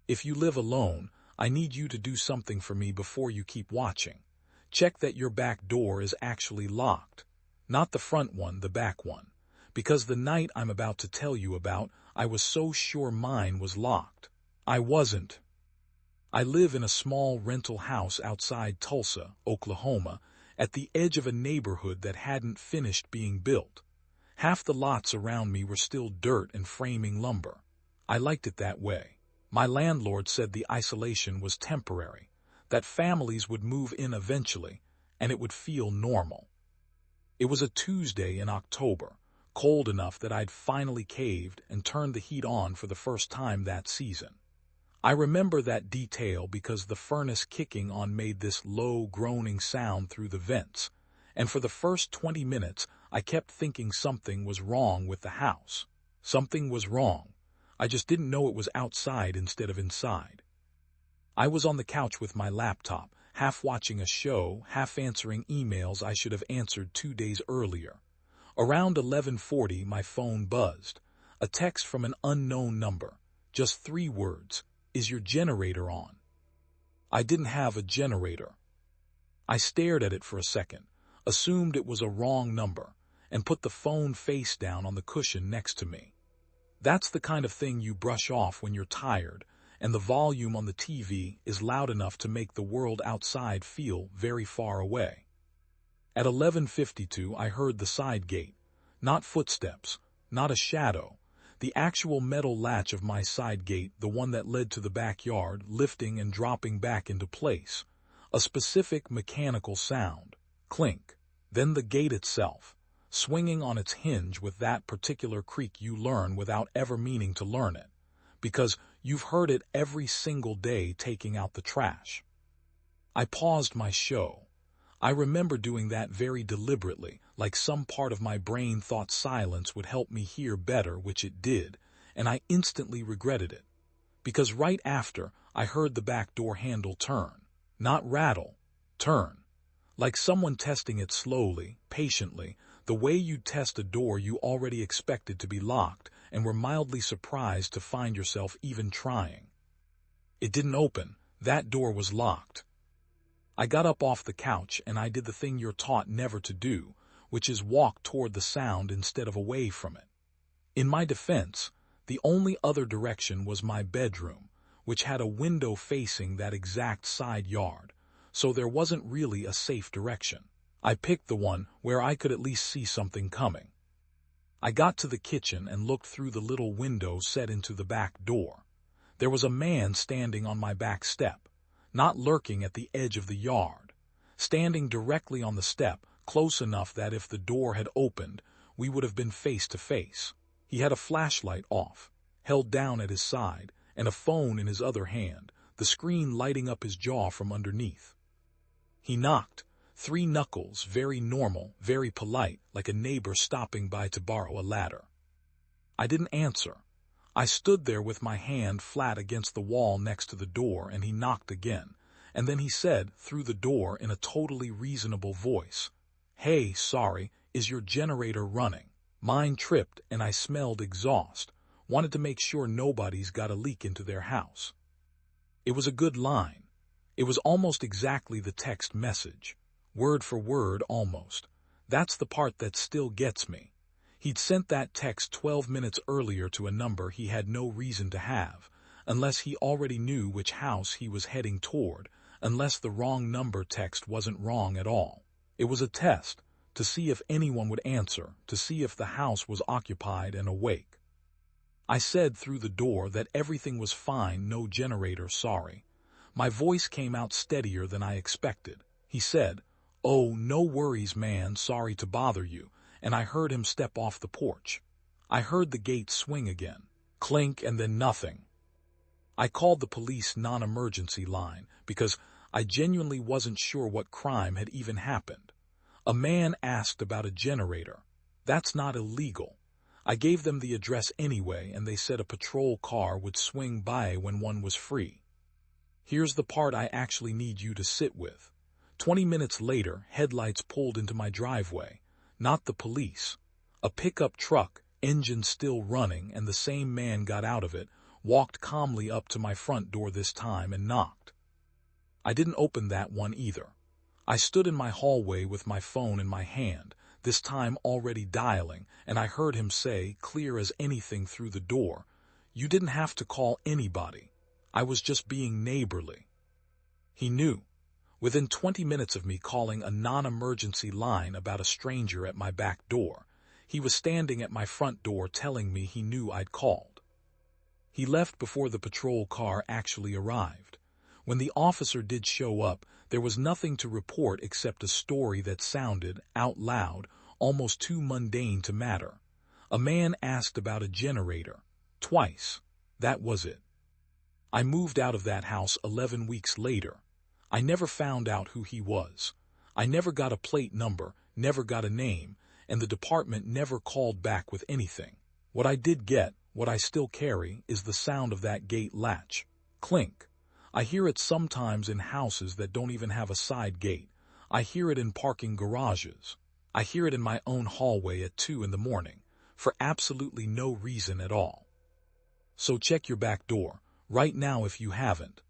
If you live alone, I need you to do something for me before you keep watching. Check that your back door is actually locked. Not the front one, the back one. Because the night I'm about to tell you about, I was so sure mine was locked. I wasn't. I live in a small rental house outside Tulsa, Oklahoma, at the edge of a neighborhood that hadn't finished being built. Half the lots around me were still dirt and framing lumber. I liked it that way. My landlord said the isolation was temporary, that families would move in eventually, and it would feel normal. It was a Tuesday in October, cold enough that I'd finally caved and turned the heat on for the first time that season. I remember that detail because the furnace kicking on made this low, groaning sound through the vents, and for the first 20 minutes I kept thinking something was wrong with the house. Something was wrong. I just didn't know it was outside instead of inside. I was on the couch with my laptop, half watching a show, half answering emails I should have answered 2 days earlier. Around 11:40 my phone buzzed. A text from an unknown number. Just 3 words. Is your generator on? I didn't have a generator. I stared at it for a second, assumed it was a wrong number, and put the phone face down on the cushion next to me. That's the kind of thing you brush off when you're tired, and the volume on the TV is loud enough to make the world outside feel very far away. At 11:52 I heard the side gate. Not footsteps, not a shadow. The actual metal latch of my side gate, the one that led to the backyard, lifting and dropping back into place. A specific mechanical sound. Clink. Then the gate itself, swinging on its hinge with that particular creak you learn without ever meaning to learn it, because you've heard it every single day taking out the trash. I paused my show. I remember doing that very deliberately, like some part of my brain thought silence would help me hear better, which it did, and I instantly regretted it. Because right after, I heard the back door handle turn. Not rattle. Turn. Like someone testing it slowly, patiently, the way you'd test a door you already expected to be locked and were mildly surprised to find yourself even trying. It didn't open. That door was locked. I got up off the couch and I did the thing you're taught never to do, which is walk toward the sound instead of away from it. In my defense, the only other direction was my bedroom, which had a window facing that exact side yard, so there wasn't really a safe direction. I picked the one where I could at least see something coming. I got to the kitchen and looked through the little window set into the back door. There was a man standing on my back step, not lurking at the edge of the yard, standing directly on the step, close enough that if the door had opened, we would have been face to face. He had a flashlight off, held down at his side, and a phone in his other hand, the screen lighting up his jaw from underneath. He knocked. 3 knuckles, very normal, very polite, like a neighbor stopping by to borrow a ladder. I didn't answer. I stood there with my hand flat against the wall next to the door, and he knocked again, and then he said, through the door in a totally reasonable voice, "Hey, sorry, is your generator running?" Mine tripped and I smelled exhaust, wanted to make sure nobody's got a leak into their house. It was a good line. It was almost exactly the text message. Word for word, almost. That's the part that still gets me. He'd sent that text 12 minutes earlier to a number he had no reason to have, unless he already knew which house he was heading toward, unless the wrong number text wasn't wrong at all. It was a test, to see if anyone would answer, to see if the house was occupied and awake. I said through the door that everything was fine, no generator, sorry. My voice came out steadier than I expected. He said, "Oh, no worries, man, sorry to bother you," and I heard him step off the porch. I heard the gate swing again, clink, and then nothing. I called the police non-emergency line because I genuinely wasn't sure what crime had even happened. A man asked about a generator. That's not illegal. I gave them the address anyway, and they said a patrol car would swing by when one was free. Here's the part I actually need you to sit with. 20 minutes later, headlights pulled into my driveway. Not the police. A pickup truck, engine still running, and the same man got out of it, walked calmly up to my front door this time and knocked. I didn't open that one either. I stood in my hallway with my phone in my hand, this time already dialing, and I heard him say, clear as anything through the door, "You didn't have to call anybody. I was just being neighborly." He knew. Within 20 minutes of me calling a non-emergency line about a stranger at my back door, he was standing at my front door telling me he knew I'd called. He left before the patrol car actually arrived. When the officer did show up, there was nothing to report except a story that sounded, out loud, almost too mundane to matter. A man asked about a generator. Twice. That was it. I moved out of that house 11 weeks later. I never found out who he was. I never got a plate number, never got a name, and the department never called back with anything. What I did get, what I still carry, is the sound of that gate latch. Clink. I hear it sometimes in houses that don't even have a side gate. I hear it in parking garages. I hear it in my own hallway at 2 in the morning, for absolutely no reason at all. So check your back door, right now if you haven't.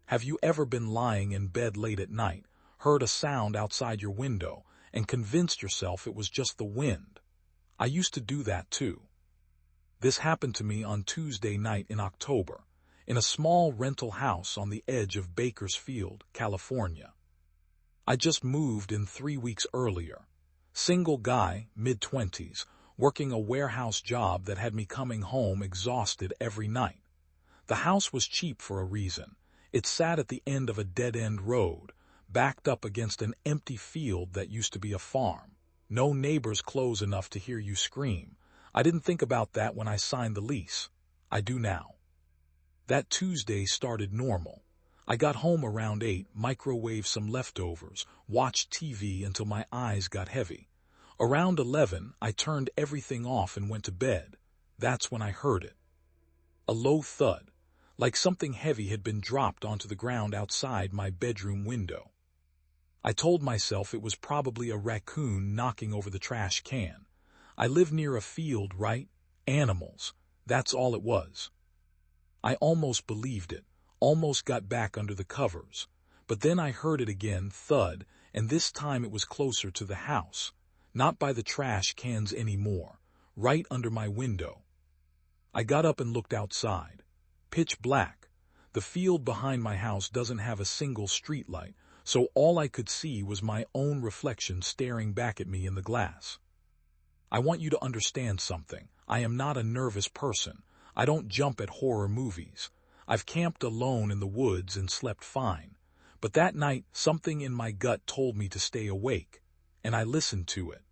Have you ever been lying in bed late at night, heard a sound outside your window, and convinced yourself it was just the wind? I used to do that too. This happened to me on Tuesday night in October, in a small rental house on the edge of Bakersfield, California. I just moved in 3 weeks earlier. Single guy, mid-20s, working a warehouse job that had me coming home exhausted every night. The house was cheap for a reason. It sat at the end of a dead-end road, backed up against an empty field that used to be a farm. No neighbors close enough to hear you scream. I didn't think about that when I signed the lease. I do now. That Tuesday started normal. I got home around 8, microwaved some leftovers, watched TV until my eyes got heavy. Around 11, I turned everything off and went to bed. That's when I heard it. A low thud, like something heavy had been dropped onto the ground outside my bedroom window. I told myself it was probably a raccoon knocking over the trash can. I live near a field, right? Animals. That's all it was. I almost believed it, almost got back under the covers. But then I heard it again, thud, and this time it was closer to the house. Not by the trash cans anymore, right under my window. I got up and looked outside. Pitch black. The field behind my house doesn't have a single streetlight, so all I could see was my own reflection staring back at me in the glass. I want you to understand something. I am not a nervous person. I don't jump at horror movies. I've camped alone in the woods and slept fine. But that night, something in my gut told me to stay awake, and I listened to it.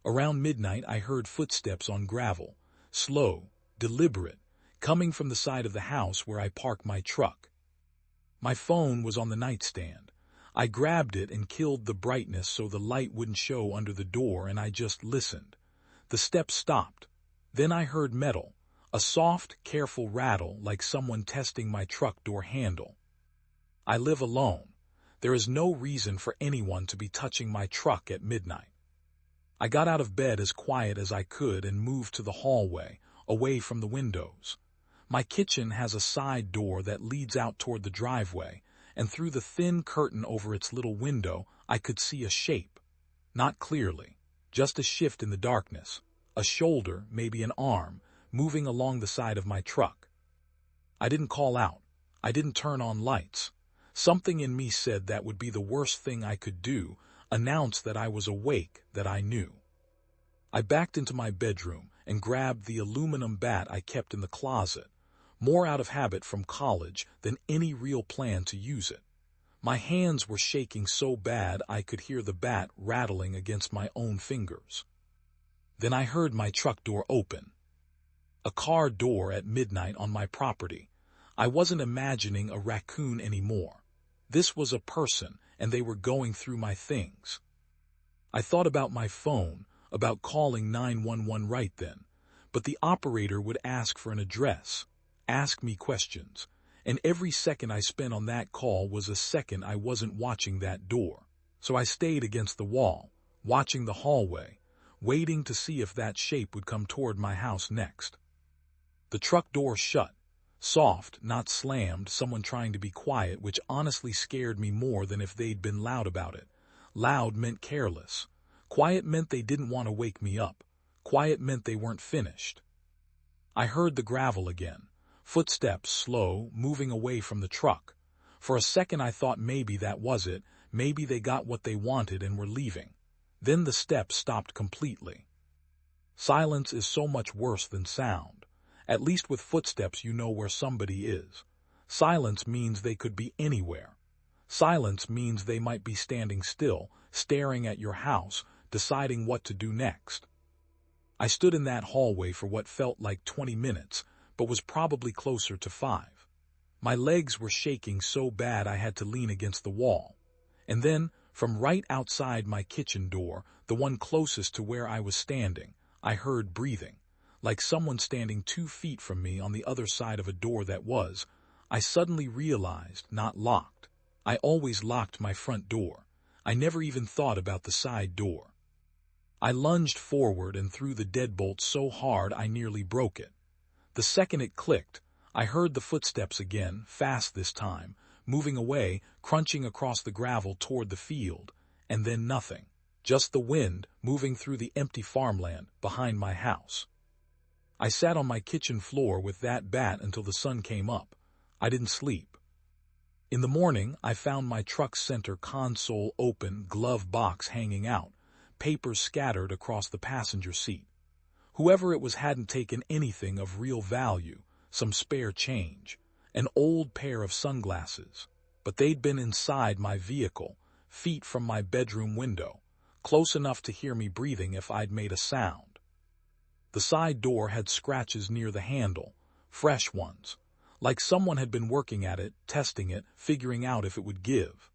Around midnight, I heard footsteps on gravel, slow, deliberate, coming from the side of the house where I park my truck. My phone was on the nightstand. I grabbed it and killed the brightness so the light wouldn't show under the door, and I just listened. The steps stopped. Then I heard metal, a soft, careful rattle like someone testing my truck door handle. I live alone. There is no reason for anyone to be touching my truck at midnight. I got out of bed as quiet as I could and moved to the hallway, away from the windows. My kitchen has a side door that leads out toward the driveway, and through the thin curtain over its little window, I could see a shape. Not clearly, just a shift in the darkness, a shoulder, maybe an arm, moving along the side of my truck. I didn't call out. I didn't turn on lights. Something in me said that would be the worst thing I could do, announce that I was awake, that I knew. I backed into my bedroom and grabbed the aluminum bat I kept in the closet, more out of habit from college than any real plan to use it. My hands were shaking so bad I could hear the bat rattling against my own fingers. Then I heard my truck door open. A car door at midnight on my property. I wasn't imagining a raccoon anymore. This was a person, and they were going through my things. I thought about my phone, about calling 911 right then, but the operator would ask for an address, ask me questions, and every second I spent on that call was a second I wasn't watching that door. So I stayed against the wall, watching the hallway, waiting to see if that shape would come toward my house next. The truck door shut. Soft, not slammed, someone trying to be quiet, which honestly scared me more than if they'd been loud about it. Loud meant careless. Quiet meant they didn't want to wake me up. Quiet meant they weren't finished. I heard the gravel again. Footsteps, slow, moving away from the truck. For a second I thought maybe that was it, maybe they got what they wanted and were leaving. Then the steps stopped completely. Silence is so much worse than sound. At least with footsteps you know where somebody is. Silence means they could be anywhere. Silence means they might be standing still, staring at your house, deciding what to do next. I stood in that hallway for what felt like 20 minutes, but was probably closer to 5. My legs were shaking so bad I had to lean against the wall. And then, from right outside my kitchen door, the one closest to where I was standing, I heard breathing, like someone standing 2 feet from me on the other side of a door that was, I suddenly realized, not locked. I always locked my front door. I never even thought about the side door. I lunged forward and threw the deadbolt so hard I nearly broke it. The second it clicked, I heard the footsteps again, fast this time, moving away, crunching across the gravel toward the field, and then nothing. Just the wind moving through the empty farmland behind my house. I sat on my kitchen floor with that bat until the sun came up. I didn't sleep. In the morning, I found my truck's center console open, glove box hanging out, papers scattered across the passenger seat. Whoever it was hadn't taken anything of real value, some spare change, an old pair of sunglasses, but they'd been inside my vehicle, feet from my bedroom window, close enough to hear me breathing if I'd made a sound. The side door had scratches near the handle, fresh ones, like someone had been working at it, testing it, figuring out if it would give.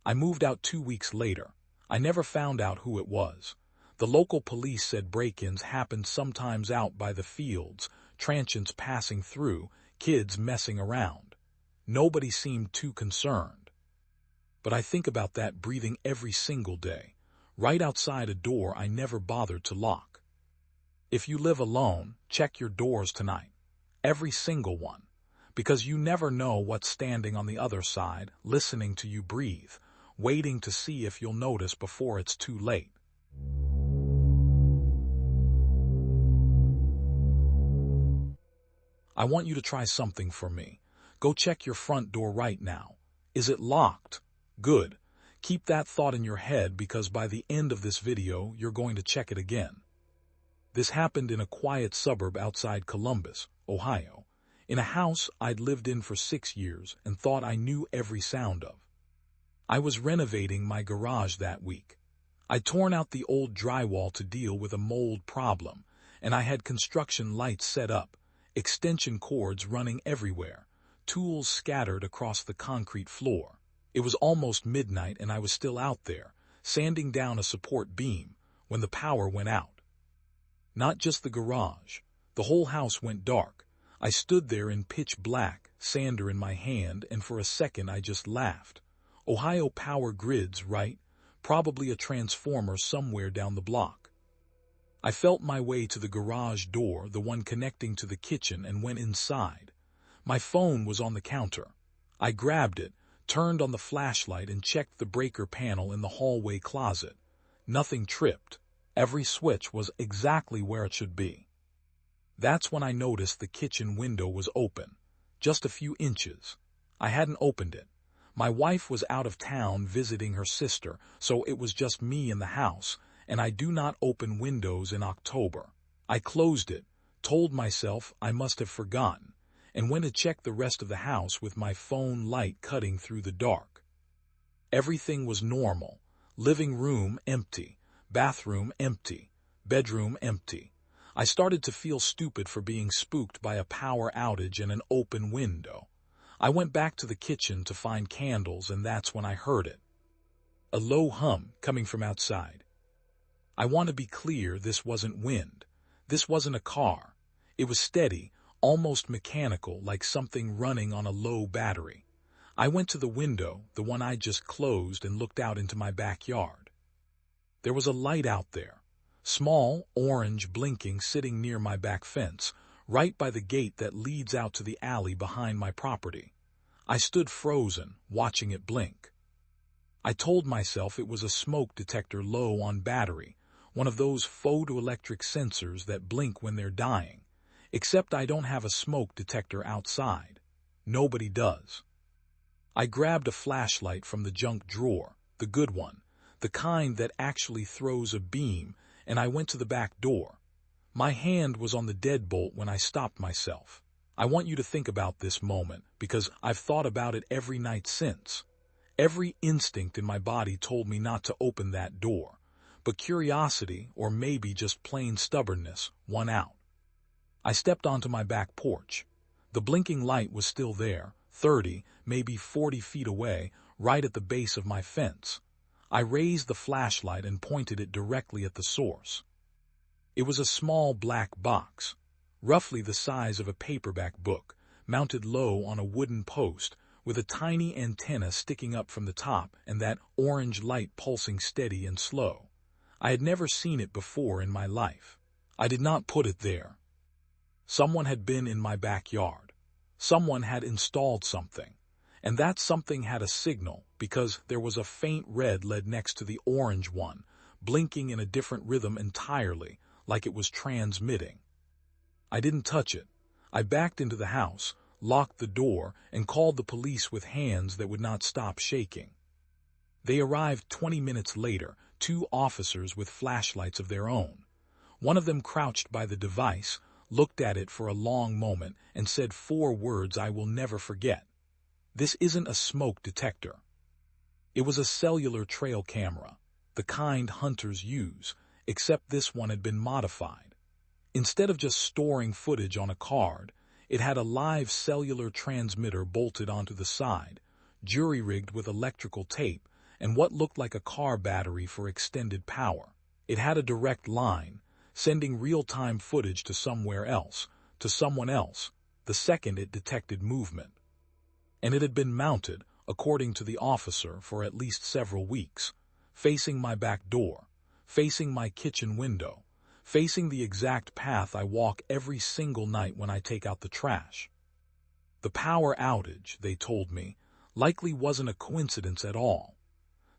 I moved out 2 weeks later. I never found out who it was. The local police said break-ins happened sometimes out by the fields, transients passing through, kids messing around. Nobody seemed too concerned. But I think about that breathing every single day, right outside a door I never bothered to lock. If you live alone, check your doors tonight. Every single one. Because you never know what's standing on the other side, listening to you breathe, waiting to see if you'll notice before it's too late. I want you to try something for me. Go check your front door right now. Is it locked? Good. Keep that thought in your head because by the end of this video, you're going to check it again. This happened in a quiet suburb outside Columbus, Ohio, in a house I'd lived in for 6 years and thought I knew every sound of. I was renovating my garage that week. I'd torn out the old drywall to deal with a mold problem, and I had construction lights set up, extension cords running everywhere, tools scattered across the concrete floor. It was almost midnight and I was still out there, sanding down a support beam, when the power went out. Not just the garage. The whole house went dark. I stood there in pitch black, sander in my hand, and for a second I just laughed. Ohio power grids, right? Probably a transformer somewhere down the block. I felt my way to the garage door, the one connecting to the kitchen, and went inside. My phone was on the counter. I grabbed it, turned on the flashlight, and checked the breaker panel in the hallway closet. Nothing tripped. Every switch was exactly where it should be. That's when I noticed the kitchen window was open, just a few inches. I hadn't opened it. My wife was out of town visiting her sister, so it was just me in the house, and I do not open windows in October. I closed it, told myself I must have forgotten, and went to check the rest of the house with my phone light cutting through the dark. Everything was normal. Living room empty. Bathroom empty. Bedroom empty. I started to feel stupid for being spooked by a power outage and an open window. I went back to the kitchen to find candles, and that's when I heard it. A low hum coming from outside. I want to be clear, this wasn't wind. This wasn't a car. It was steady, almost mechanical, like something running on a low battery. I went to the window, the one I just closed, and looked out into my backyard. There was a light out there. Small, orange, blinking, sitting near my back fence, right by the gate that leads out to the alley behind my property. I stood frozen, watching it blink. I told myself it was a smoke detector low on battery, one of those photoelectric sensors that blink when they're dying. Except I don't have a smoke detector outside. Nobody does. I grabbed a flashlight from the junk drawer, the good one, the kind that actually throws a beam, and I went to the back door. My hand was on the deadbolt when I stopped myself. I want you to think about this moment, because I've thought about it every night since. Every instinct in my body told me not to open that door, but curiosity, or maybe just plain stubbornness, won out. I stepped onto my back porch. The blinking light was still there, 30, maybe 40 feet away, right at the base of my fence. I raised the flashlight and pointed it directly at the source. It was a small black box, roughly the size of a paperback book, mounted low on a wooden post, with a tiny antenna sticking up from the top and that orange light pulsing steady and slow. I had never seen it before in my life. I did not put it there. Someone had been in my backyard. Someone had installed something. And that something had a signal, because there was a faint red LED next to the orange one, blinking in a different rhythm entirely, like it was transmitting. I didn't touch it. I backed into the house, locked the door, and called the police with hands that would not stop shaking. They arrived 20 minutes later, 2 officers with flashlights of their own. One of them crouched by the device, looked at it for a long moment, and said 4 words I will never forget. This isn't a smoke detector. It was a cellular trail camera, the kind hunters use, except this one had been modified. Instead of just storing footage on a card, it had a live cellular transmitter bolted onto the side, jury-rigged with electrical tape, and what looked like a car battery for extended power. It had a direct line, sending real-time footage to somewhere else, to someone else, the second it detected movement. And it had been mounted, according to the officer, for at least several weeks, facing my back door, facing my kitchen window, facing the exact path I walk every single night when I take out the trash. The power outage, they told me, likely wasn't a coincidence at all.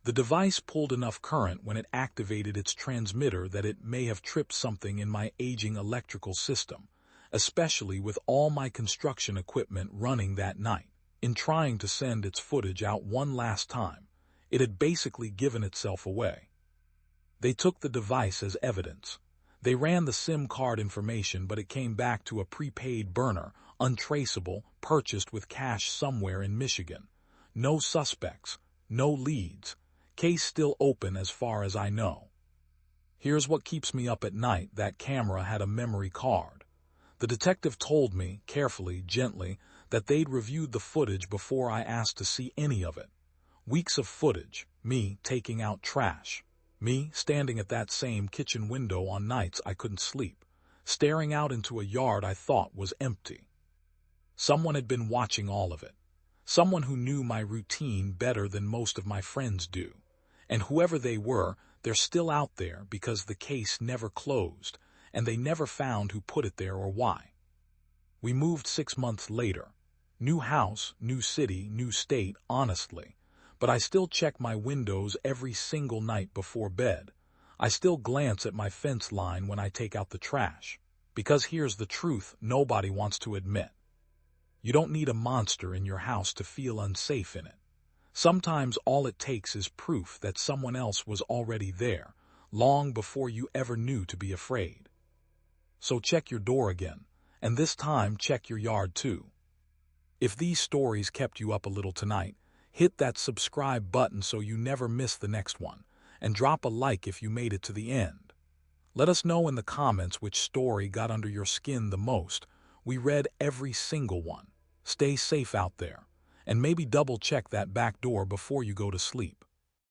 The device pulled enough current when it activated its transmitter that it may have tripped something in my aging electrical system, especially with all my construction equipment running that night. In trying to send its footage out one last time, it had basically given itself away. They took the device as evidence. They ran the SIM card information, but it came back to a prepaid burner, untraceable, purchased with cash somewhere in Michigan. No suspects, no leads. Case still open as far as I know. Here's what keeps me up at night: that camera had a memory card. The detective told me, carefully, gently, that they'd reviewed the footage before I asked to see any of it. Weeks of footage, me taking out trash, me standing at that same kitchen window on nights I couldn't sleep, staring out into a yard I thought was empty. Someone had been watching all of it. Someone who knew my routine better than most of my friends do. And whoever they were, they're still out there because the case never closed, and they never found who put it there or why. We moved 6 months later. New house, new city, new state, honestly. But I still check my windows every single night before bed. I still glance at my fence line when I take out the trash. Because here's the truth nobody wants to admit. You don't need a monster in your house to feel unsafe in it. Sometimes all it takes is proof that someone else was already there, long before you ever knew to be afraid. So check your door again, and this time check your yard too. If these stories kept you up a little tonight, hit that subscribe button so you never miss the next one, and drop a like if you made it to the end. Let us know in the comments which story got under your skin the most. We read every single one. Stay safe out there, and maybe double check that back door before you go to sleep.